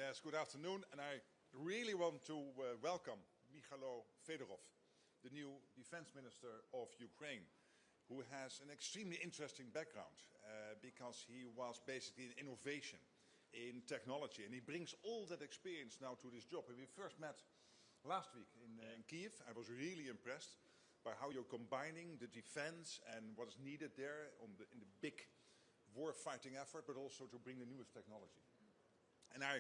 Yes, good afternoon, and I really want to welcome Mykhailo Fedorov, the new defense minister of Ukraine, who has an extremely interesting background because he was basically in innovation, in technology, and he brings all that experience now to this job. And we first met last week in Kiev. I was really impressed by how you're combining the defense and what is needed there in the big war-fighting effort, but also to bring the newest technology. And I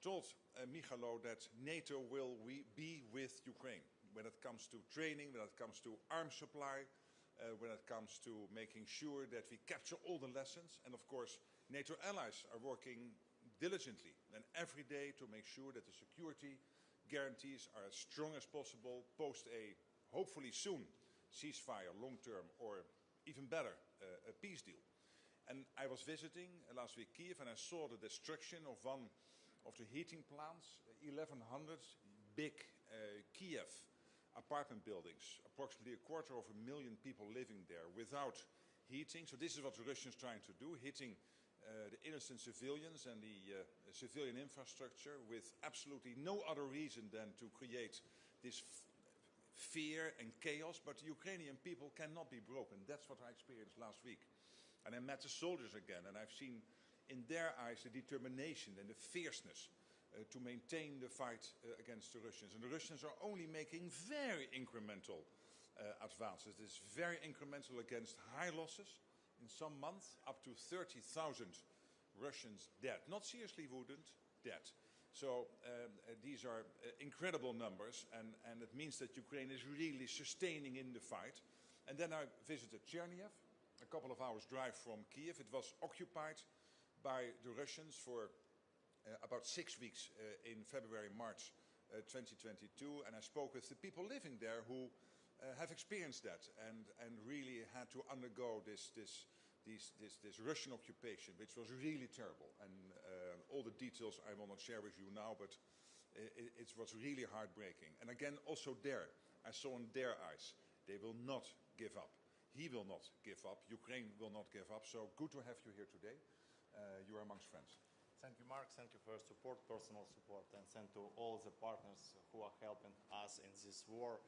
told Mykhailo that NATO will be with Ukraine when it comes to training, when it comes to arms supply, when it comes to making sure that we capture all the lessons. And of course, NATO allies are working diligently and every day to make sure that the security guarantees are as strong as possible post a hopefully soon ceasefire, long-term, or even better, a peace deal. And I was visiting last week Kiev, and I saw the destruction of one of the heating plants, 1,100 big Kiev apartment buildings, approximately 250,000 people living there without heating. So this is what the Russians are trying to do, hitting the innocent civilians and the civilian infrastructure with absolutely no other reason than to create this fear and chaos. But the Ukrainian people cannot be broken. That's what I experienced last week. And I met the soldiers again, and I've seen in their eyes the determination and the fierceness to maintain the fight against the Russians. And the Russians are only making very incremental advances. This is very incremental against high losses. In some months, up to 30,000 Russians dead. Not seriously wounded, dead. So these are incredible numbers, and it means that Ukraine is really sustaining in the fight. And then I visited Chernihiv, a couple of hours drive from Kiev. It was occupied by the Russians for about 6 weeks in February, March 2022. And I spoke with the people living there who have experienced that and really had to undergo this Russian occupation, which was really terrible. And all the details I will not share with you now, but it was really heartbreaking. And again, also there, I saw in their eyes, they will not give up. He will not give up. Ukraine will not give up. So good to have you here today. You are amongst friends. Thank you, Mark. Thank you for your support, personal support, and thank to all the partners who are helping us in this war.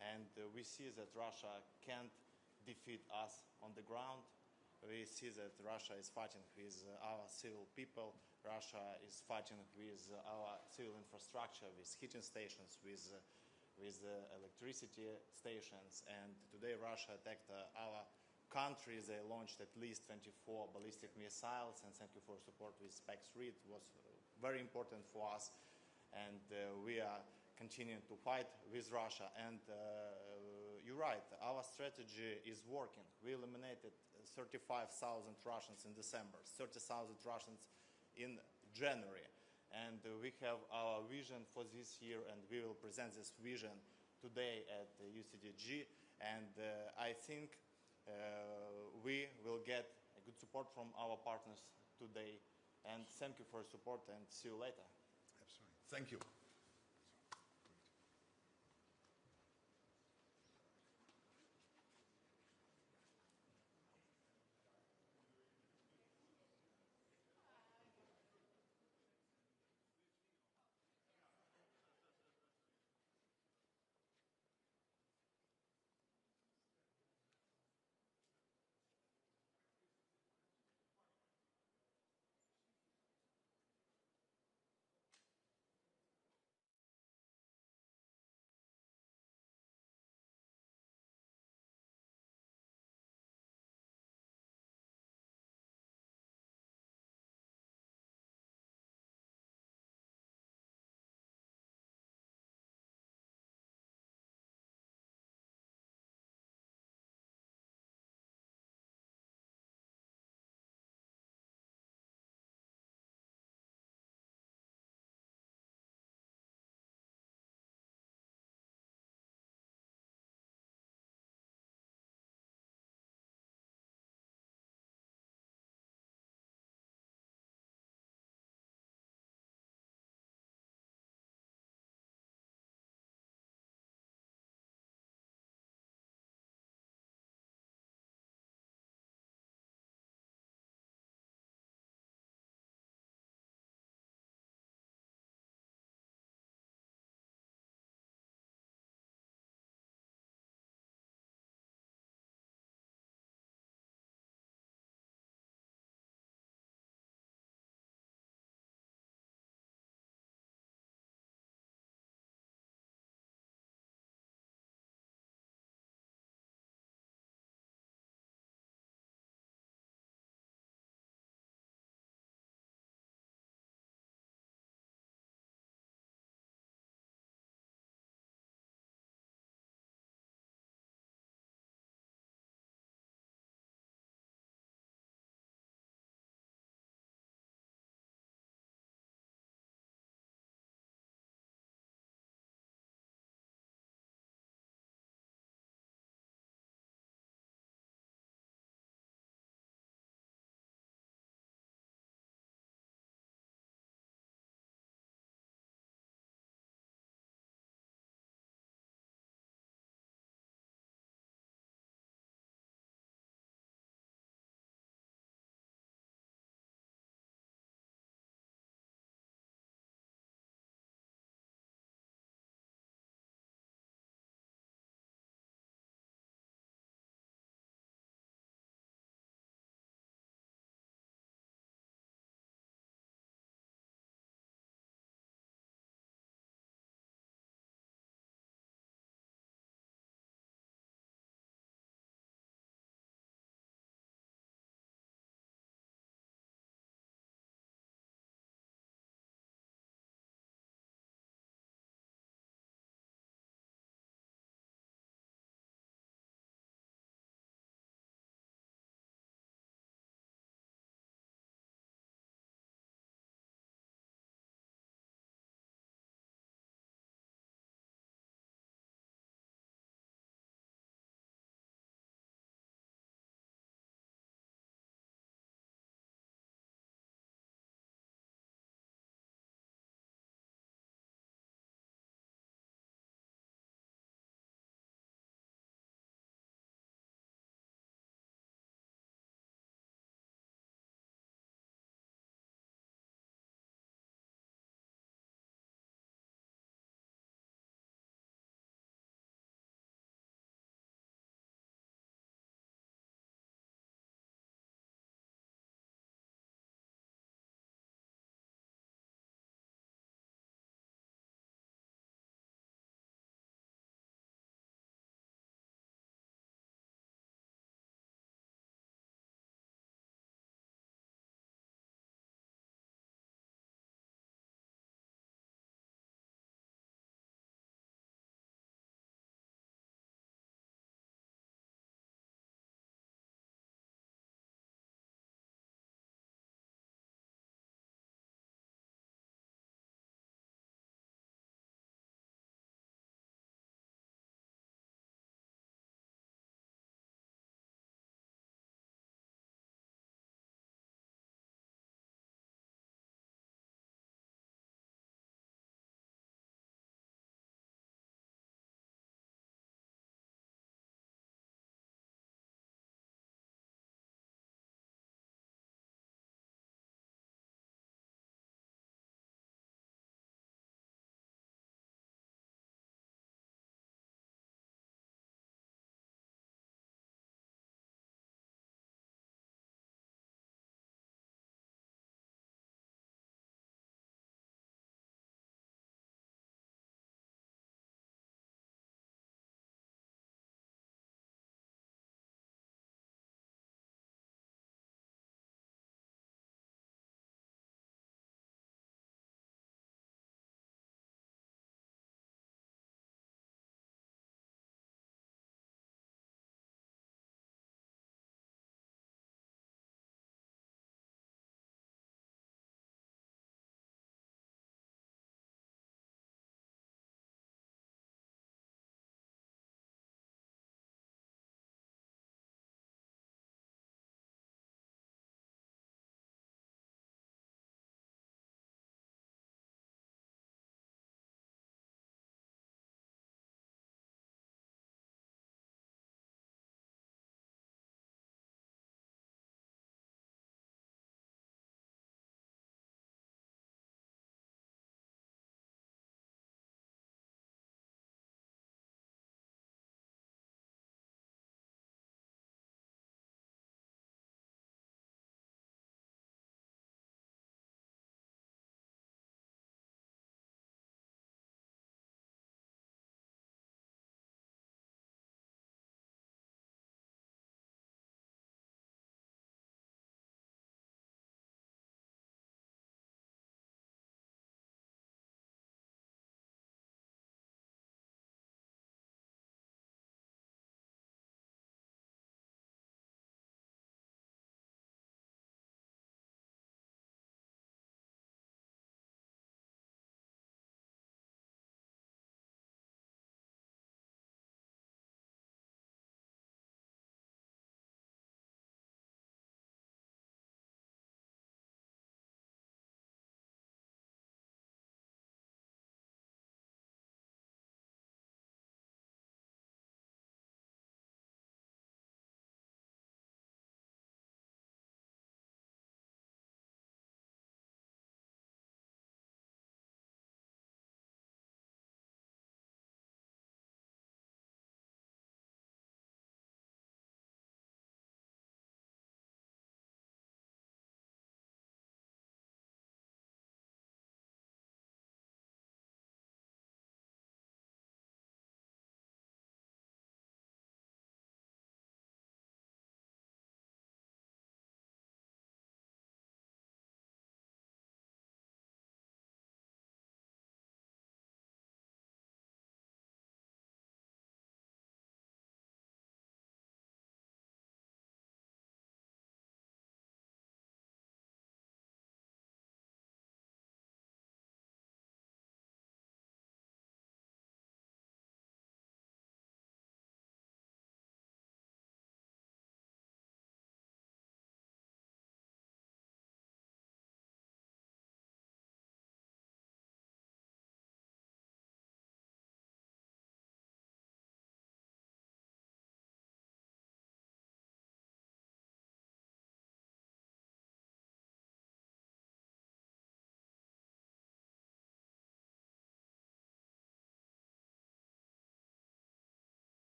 And we see that Russia can't defeat us on the ground. We see that Russia is fighting with our civil people. Russia is fighting with our civil infrastructure, with heating stations, with electricity stations, and today Russia attacked our country. They launched at least 24 ballistic missiles, and thank you for support with SPEC-3. It was very important for us, and we are continuing to fight with Russia. And you're right, our strategy is working. We eliminated 35,000 Russians in December, 30,000 Russians in January. And we have our vision for this year, and we will present this vision today at UCDG. And I think we will get a good support from our partners today. And thank you for your support, and see you later. Absolutely. Thank you.